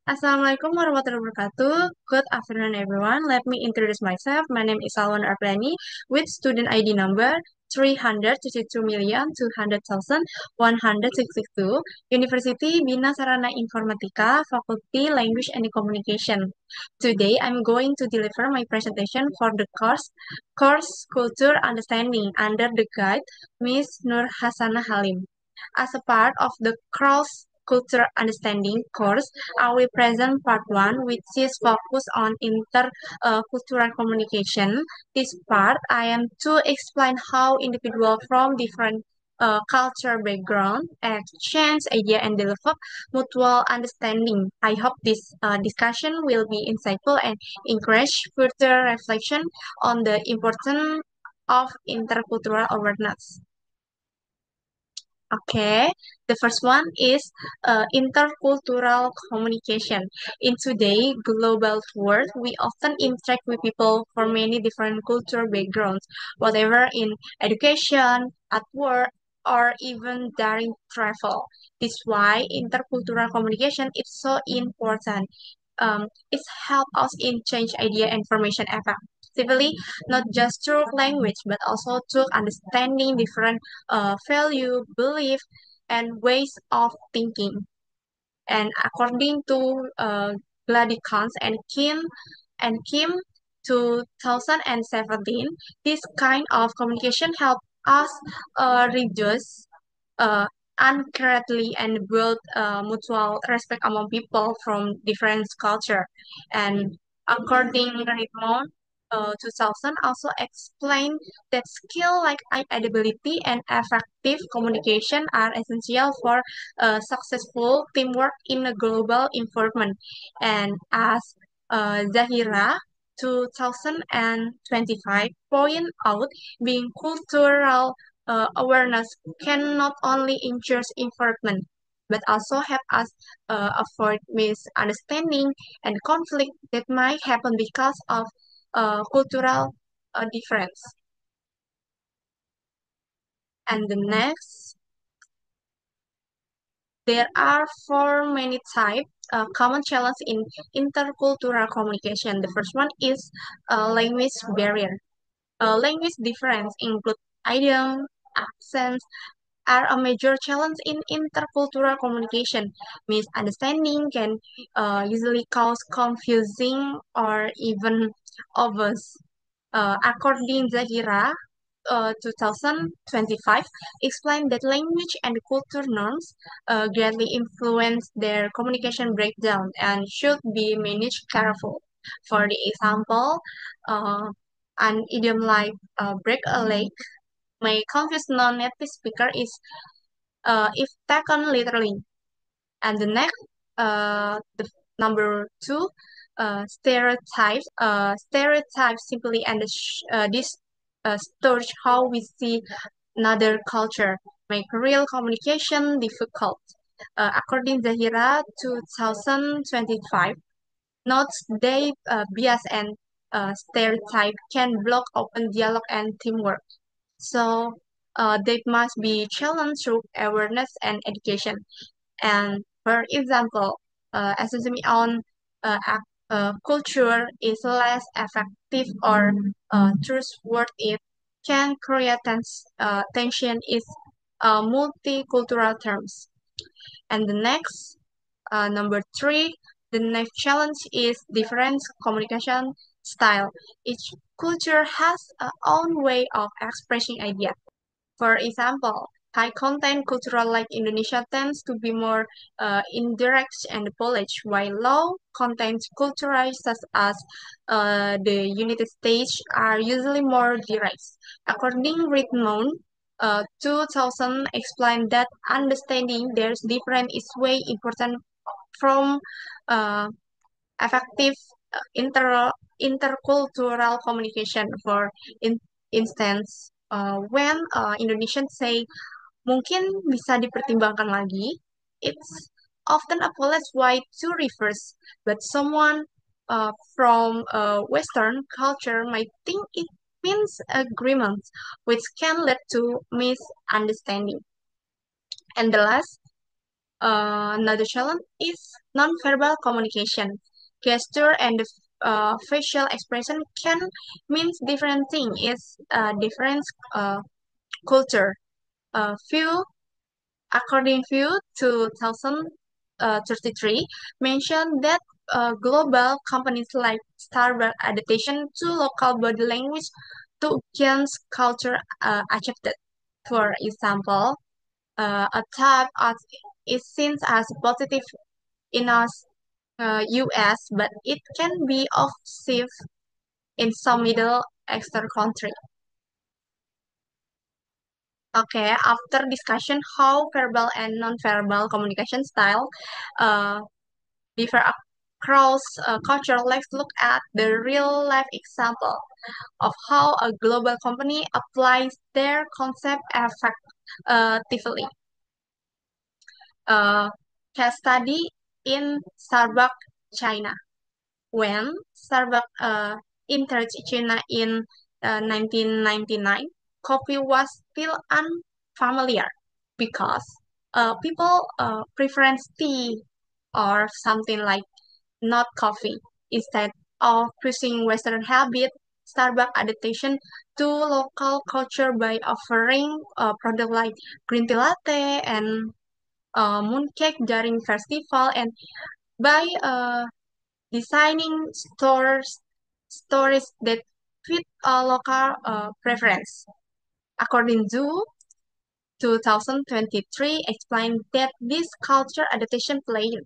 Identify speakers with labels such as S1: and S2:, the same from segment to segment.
S1: Assalamualaikum warahmatullahi wabarakatuh. Good afternoon, everyone. Let me introduce myself. My name is Salwan Arplani with student ID number 332,200,162, University Bina Sarana Informatika, Faculty Language and Communication. Today, I'm going to deliver my presentation for the course Culture Understanding under the guide Miss Nur Hasanah Halim. As a part of the cross culture understanding course, I will present part one, which is focused on intercultural communication. This part, I am to explain how individuals from different culture background exchange idea and develop mutual understanding. I hope this discussion will be insightful and encourage further reflection on the importance of intercultural awareness. Okay, the first one is intercultural communication. In today's global world, we often interact with people from many different cultural backgrounds, whatever in education, at work, or even during travel. This is why intercultural communication is so important. It's help us in change idea information effectively, not just through language, but also through understanding different value, belief, and ways of thinking. And according to Gladys and Kim 2017, this kind of communication help us reduce uh, uncorrectly and build mutual respect among people from different culture. And according to Raymond 2000 also explain that skill like adaptability and effective communication are essential for successful teamwork in a global environment. And as Zahira 2025 point out, being cultural awareness can not only ensure improvement, but also help us avoid misunderstanding and conflict that might happen because of cultural difference. And the next, there are four many types common challenge in intercultural communication. The first one is language barrier. Language difference include idiom, accents, are a major challenge in intercultural communication. Misunderstanding can usually cause confusing or even overs. According to Zahira, 2025, explained that language and culture norms greatly influence their communication breakdown and should be managed carefully. For the example, uh, an idiom like break a leg may confuse non-native speaker is if taken literally. And the next, the number two, stereotypes. Stereotypes simply and distort how we see another culture, make real communication difficult. According to Zahira 2025, notes they bias and stereotype can block open dialogue and teamwork. So they must be challenged through awareness and education. And for example, assuming on culture is less effective or trustworthy, it can create tension is multicultural terms. And the next, number three, the next challenge is different communication style. Each culture has a own way of expressing ideas. For example, high content cultural like Indonesia tends to be more indirect and polished, while low content cultural such as the United States are usually more direct. According Redmond, 2000 explained that understanding there's different is way important from uh, effective intercultural communication. For instance, when Indonesians say mungkin bisa dipertimbangkan lagi, it's often apologized why to reverse, but someone from Western culture might think it means agreement, which can lead to misunderstanding. And the last, another challenge is nonverbal communication. Gesture and facial expression can mean different things. It's different culture. Few According to 2033, mentioned that global companies like Starbucks adaptation to local body language to against culture accepted. For example, a type of is seen as positive in us US, but it can be offensive in some Middle Eastern country. Okay, after discussion how verbal and non-verbal communication style uh, differ across culture, let's look at the real-life example of how a global company applies their concept effectively. Uh, Case study in Starbucks, China. When Starbucks entered China in 1999, coffee was still unfamiliar because people preference tea or something like not coffee. Instead of pushing Western habit, Starbucks adaptation to local culture by offering product like green tea latte and mooncake during festival and by designing stories that fit a local preference. According to 2023, explained that this culture adaptation played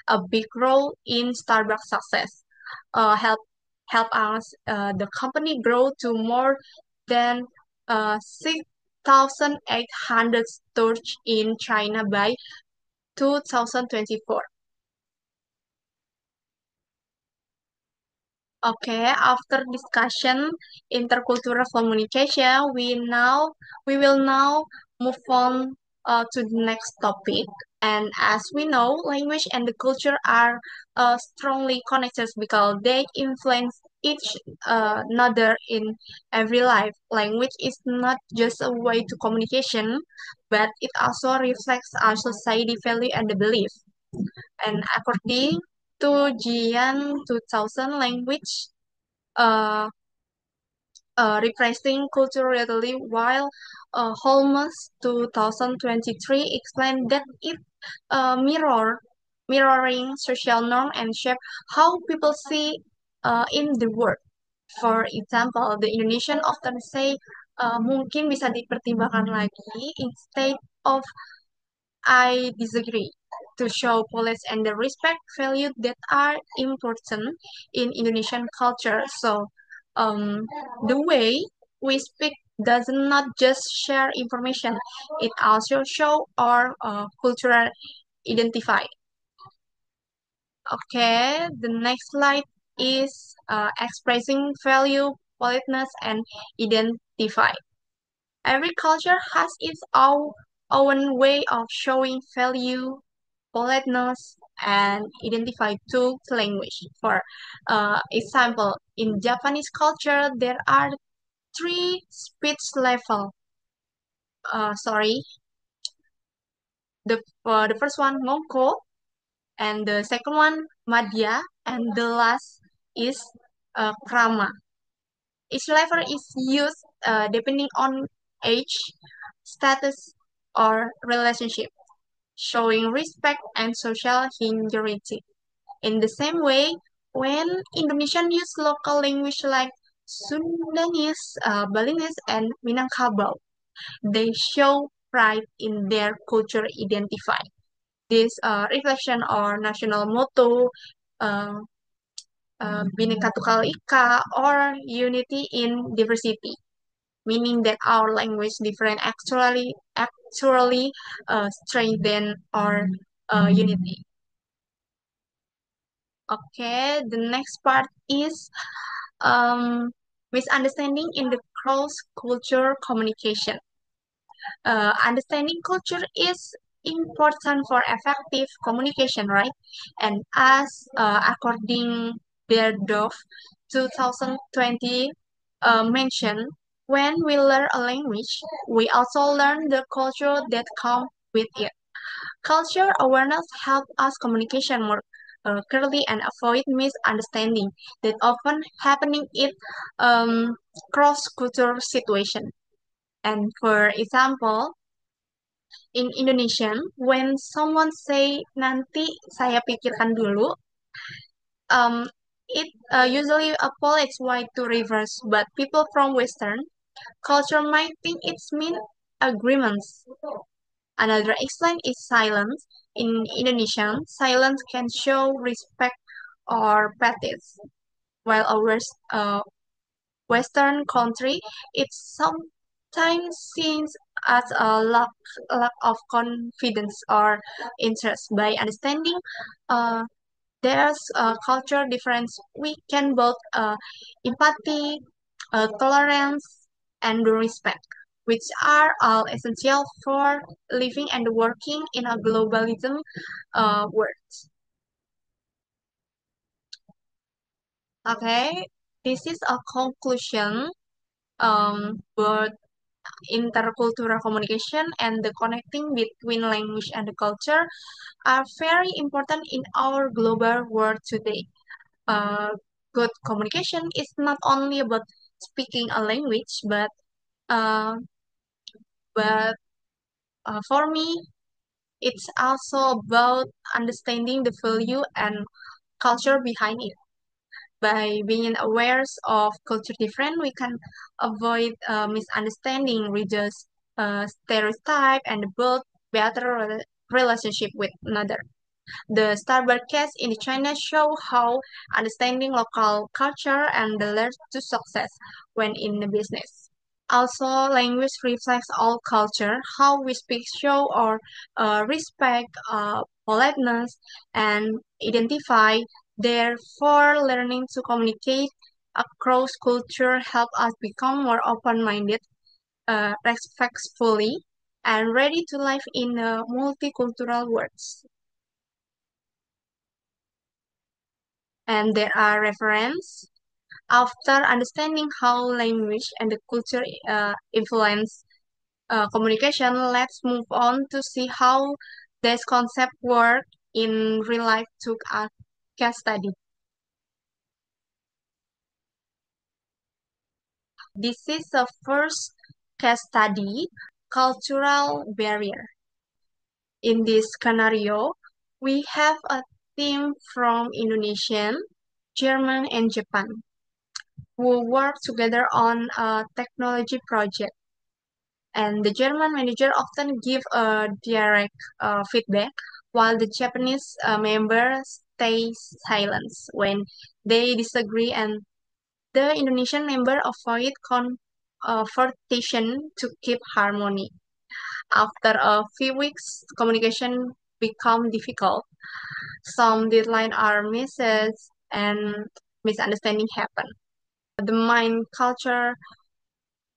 S1: a big role in Starbucks' success. Help us the company grow to more than 6,800 stores in China by 2024. Okay, after discussion intercultural communication, we will now move on to the next topic. And as we know, language and the culture are strongly connected because they influence each another in every life. Language is not just a way to communication, but it also reflects our society value and the belief. And according to Jian 2000 language uh, repressing culturally, while Holmes 2023 explained that it mirroring social norm and shape how people see in the world. For example, the Indonesian often say mungkin bisa dipertimbangkan lagi instead of I disagree to show police and the respect value that are important in Indonesian culture. So the way we speak does not just share information, it also show our cultural identify. Okay, the next slide is expressing value, politeness, and identify. Every culture has its own way of showing value, politeness, and identify to language. For example, in Japanese culture, there are three speech level. Sorry, the first one Nonko, and the second one Madhya, and the last is Krama. Each level is used depending on age, status, or relationship, showing respect and social hierarchy. In the same way, when Indonesian use local language like Sundanese, Balinese, and Minangkabau, they show pride in their culture identify. This reflection or national motto, uh, Bhinneka Tunggal Ika, or unity in diversity, meaning that our language different actually strengthen our unity. Okay, the next part is misunderstanding in the cross-culture communication. Understanding culture is important for effective communication, right? And as according Berdorf 2020 mentioned, when we learn a language, we also learn the culture that comes with it. Culture awareness helps us communication more clearly and avoid misunderstanding that often happening in cross-cultural situation. And for example, in Indonesian, when someone say nanti saya pikirkan dulu, it usually applies why to reverse, but people from Western culture might think it's mean agreements. Another example is silence. In Indonesian, silence can show respect or practice, while a Western country, it's sometimes seen as a lack of confidence or interest. By understanding uh, there's a cultural difference, we can build empathy, tolerance, and respect, which are all essential for living and working in a globalism world. Okay, this is a conclusion. Both intercultural communication and the connecting between language and the culture are very important in our global world today. uh, Good communication is not only about speaking a language, uh, but for me, it's also about understanding the value and culture behind it. By being aware of culture different, we can avoid misunderstanding, reduce stereotype, and build better relationship with another. The Starbucks case in China show how understanding local culture and the lead to success when in the business. Also, language reflects all culture, how we speak show our respect, politeness, and identify. Therefore, learning to communicate across culture help us become more open-minded, respectfully, and ready to live in a multicultural world. And there are reference. After understanding how language and the culture influence communication, let's move on to see how this concept work in real life took a case study. This is the first case study, cultural barrier. In this scenario, we have a team from Indonesian, German, and Japan who work together on a technology project. And the German manager often give a direct feedback, while the Japanese member stays silent when they disagree, and the Indonesian member avoid confrontation to keep harmony. After a few weeks, communication become difficult. Some deadlines are missed and misunderstanding happen. The main culture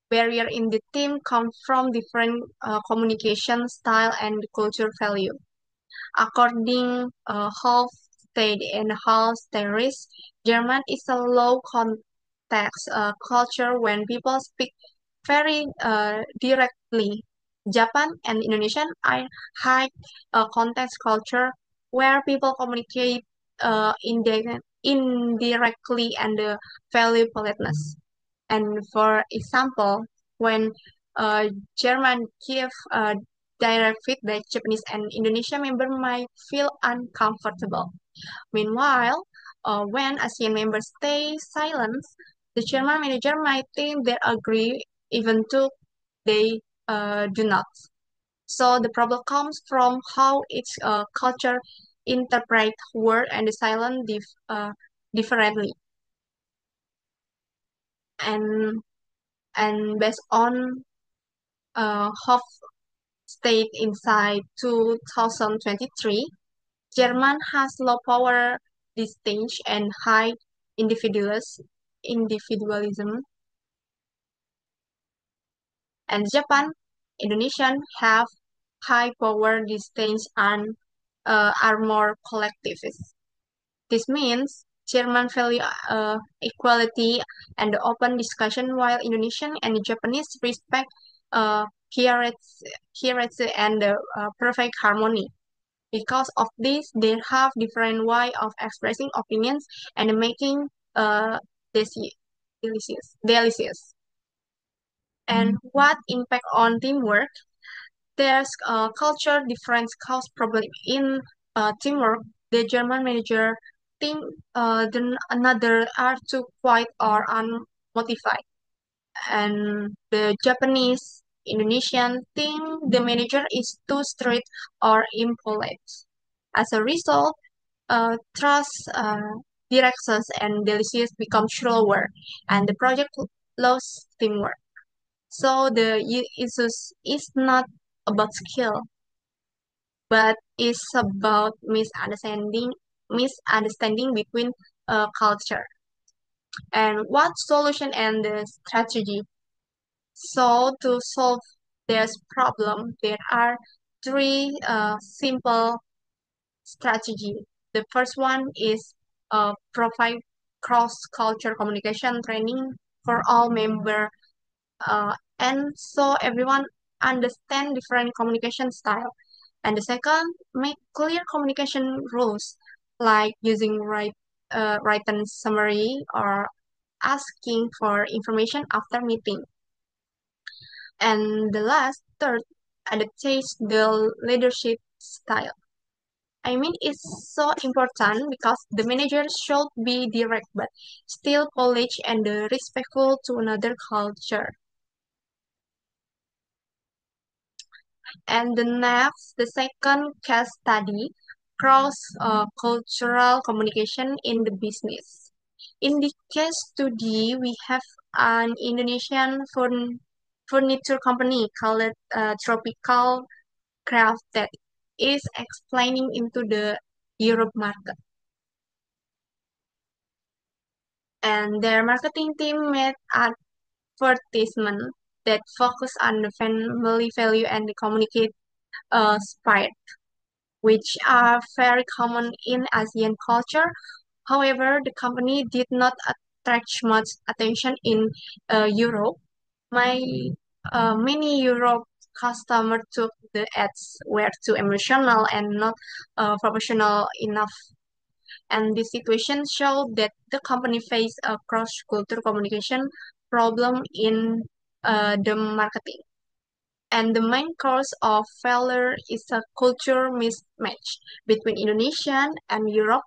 S1: barrier in the team come from different communication style and culture value. According Hofstede and Halsteris, German is a low context culture when people speak very directly. Japan and Indonesian are high context culture where people communicate indirectly and value politeness. And for example, when German give direct feedback, Japanese and Indonesian member might feel uncomfortable. Meanwhile, when ASEAN members stay silent, the German manager might think they agree even though they do not. So the problem comes from how each culture interpret word and the silent differently. And based on Hof state inside 2023, German has low power distinction and high individualism, and Japan, Indonesian have high power distinction and are more collectivist. This means German value equality and open discussion, while Indonesian and Japanese respect accuracy and perfect harmony. Because of this, they have different way of expressing opinions and making deci- delicious. And what impact on teamwork? There's a culture difference cause problem in teamwork. The German manager think another are too quiet or unmotivated, and the Japanese Indonesian think the manager is too strict or impolite. As a result, trust directions and delicious become slower, and the project lost teamwork. So the issues is not about skill, but is about misunderstanding between culture. And what solution and the strategy? So to solve this problem, there are three simple strategy. The first one is provide cross-culture communication training for all member, and so everyone understand different communication style. And the second, make clear communication rules, like using written summary or asking for information after meeting. And the last, third, adapt the leadership style. I mean, it's so important because the manager should be direct but still polite and respectful to another culture. And the second case study, cross cultural communication in the business. In this case study, we have an Indonesian furniture company called Tropical Craft that is explaining into the Europe market. And their marketing team made advertisement that focus on the family value and the communicate spirit, which are very common in Asian culture. However, the company did not attract much attention in Europe. My Many Europe customers took the ads were too emotional and not professional enough, and this situation showed that the company faced a cross-cultural communication problem in the marketing. And the main cause of failure is a culture mismatch between Indonesian and Europe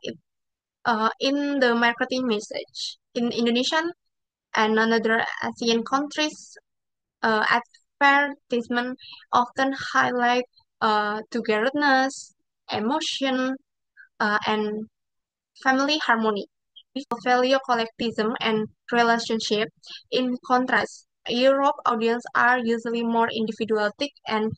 S1: in the marketing message. In Indonesian and another Asian countries, advertisement often highlight togetherness, emotion, and family harmony. We value collectivism and relationship. In contrast, Europe audience are usually more individualistic and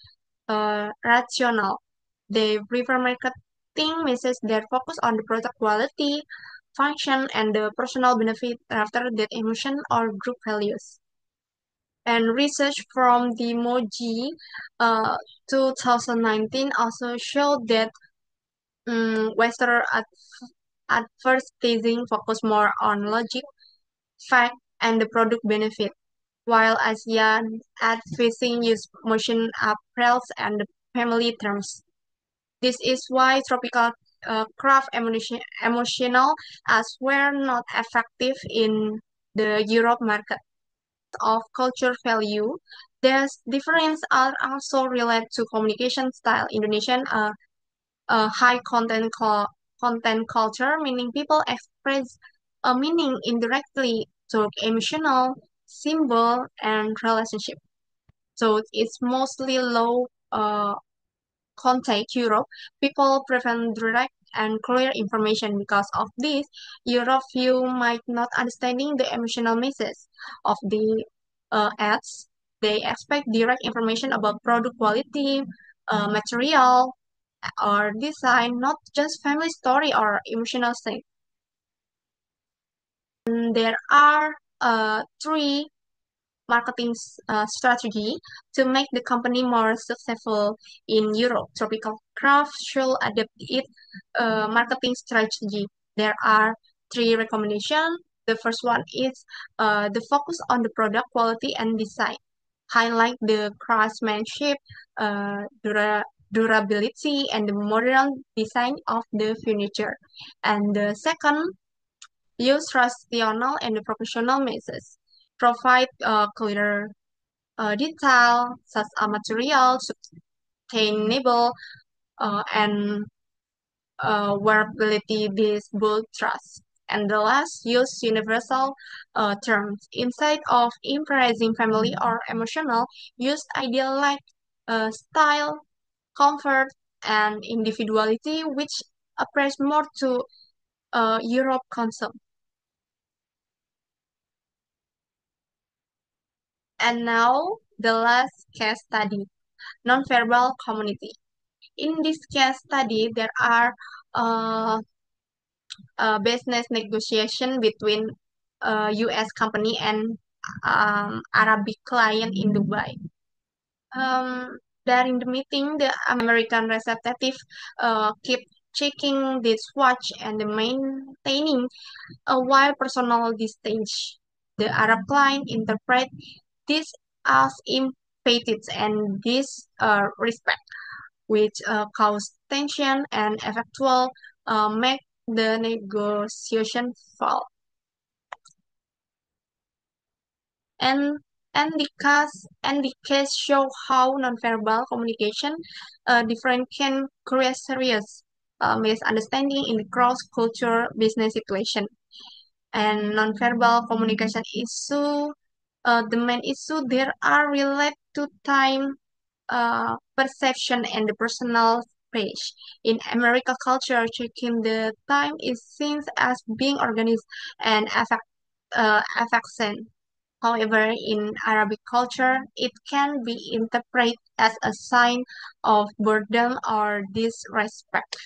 S1: rational. They prefer marketing messages that focus on the product quality, function, and the personal benefit rather than emotion or group values. And research from the Moji 2019 also showed that Western advertising focus more on logic, fact, and the product benefit, while Asian advertising use motion apparels and family terms. This is why tropical craft emotional as were not effective in the Europe market of culture value. These differences are also related to communication style. Indonesian high content culture, meaning people express a meaning indirectly through emotional, symbol, and relationship. So it's mostly low contact Europe. People prefer direct and clear information. Because of this, Europe view might not understanding the emotional message of the ads. They expect direct information about product quality, material, or design, not just family story or emotional thing. And there are three marketing strategy to make the company more successful in Europe. Tropical Craft should adapt its marketing strategy. There are three recommendations. The first one is the focus on the product quality and design. highlight the craftsmanship, durability, and the modern design of the furniture. And the second, use rational and professional methods. Provide clear detail, such as material, sustainable, and wearability this build trust. And the last, use universal terms. Instead of emphasizing family or emotional, use ideal like style, comfort, and individuality, which appeals more to Europe concept. And now, the last case study, nonverbal community. In this case study, there are uh, business negotiation between U.S. company and Arabic client in Dubai. During the meeting, the American representative keep checking this watch and maintaining a wide personal distance. The Arab client interpret this as impatience and disrespect, which cause tension and effectual make the negotiation fall. And the case show how nonverbal communication different can create serious misunderstanding in the cross-cultural business situation. And nonverbal communication issue, the main issue there are related to time perception and the personal space. In American culture, checking the time is seen as being organized and affection. However, in Arabic culture, it can be interpreted as a sign of boredom or disrespect.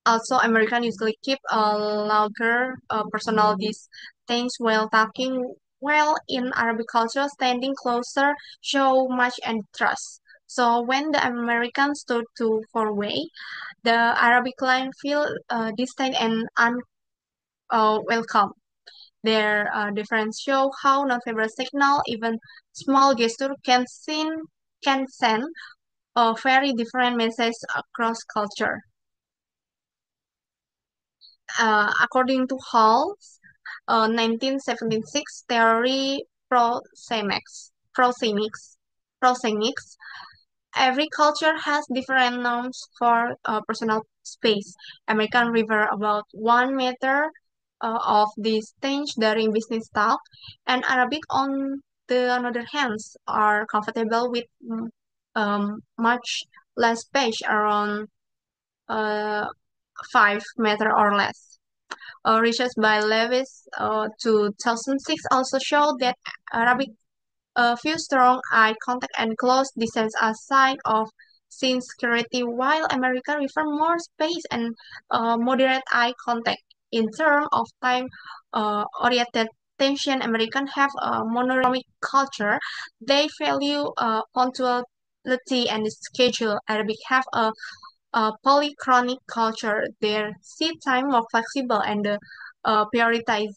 S1: Also, Americans usually keep a louder personal distance while talking, while in Arabic culture, standing closer show much and trust. So when the Americans stood too far away, the Arabic line feel distant and unwelcome. Their difference show how nonverbal signal, even small gesture, can send a very different message across culture. According to Hall's 1976 theory prosemics, every culture has different norms for personal space. American river about 1 meter of distance during business talk, and Arabic on the other hand are comfortable with much less space around uh, 5 meter or less. Research by Lewis 2006 also showed that Arabic view strong eye contact and close distance as sign of sincerity, while America refer more space and moderate eye contact. In terms of time oriented attention, Americans have a monotonic culture. They value punctuality and schedule. Arabic have a polychronic culture. Their seat time more flexible and prioritize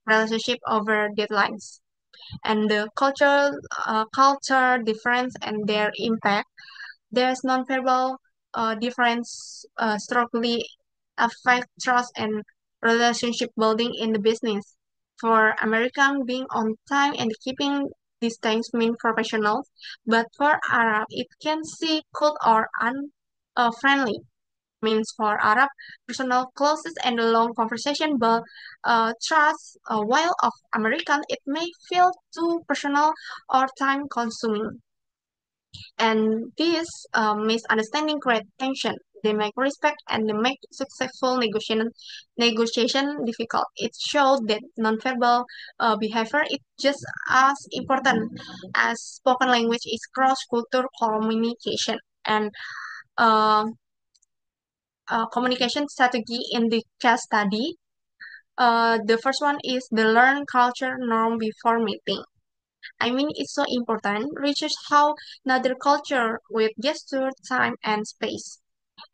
S1: relationship over deadlines. And the culture difference and their impact. There's nonverbal difference strongly affect trust and relationship building in the business. For American, being on time and keeping distance mean professionals, but for Arab, it can see cold or unfriendly. Means for Arab, personal closest and long conversation, but trust, while of American, it may feel too personal or time consuming. And this misunderstanding create tension. They make respect and they make successful negotiation difficult. It shows that nonverbal behavior is just as important as spoken language is cross-cultural communication. And uh, communication strategy in the case study. The first one is the learn culture norm before meeting. I mean, it's so important. Research how another culture with gesture, time, and space.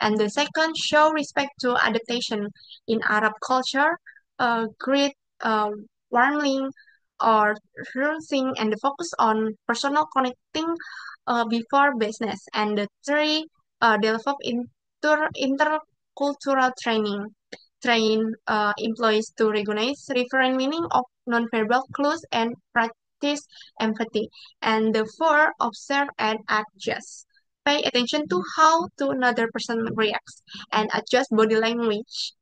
S1: And the second, show respect to adaptation. In Arab culture, greet warmly or reducing and the focus on personal connecting before business. And the three, develop intercultural training. Train employees to recognize different meaning of nonverbal clues and practice empathy. And the four, observe and adjust. Pay attention to how to another person reacts and adjust body language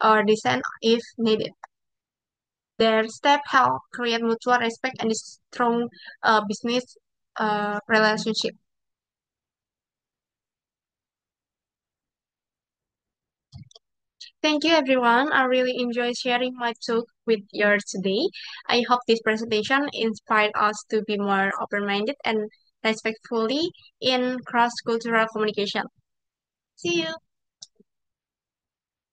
S1: or design if needed. Their step help create mutual respect and strong business relationship. Thank you, everyone. I really enjoyed sharing my talk with you today. I hope this presentation inspired us to be more open-minded and respectfully in cross-cultural communication. See you.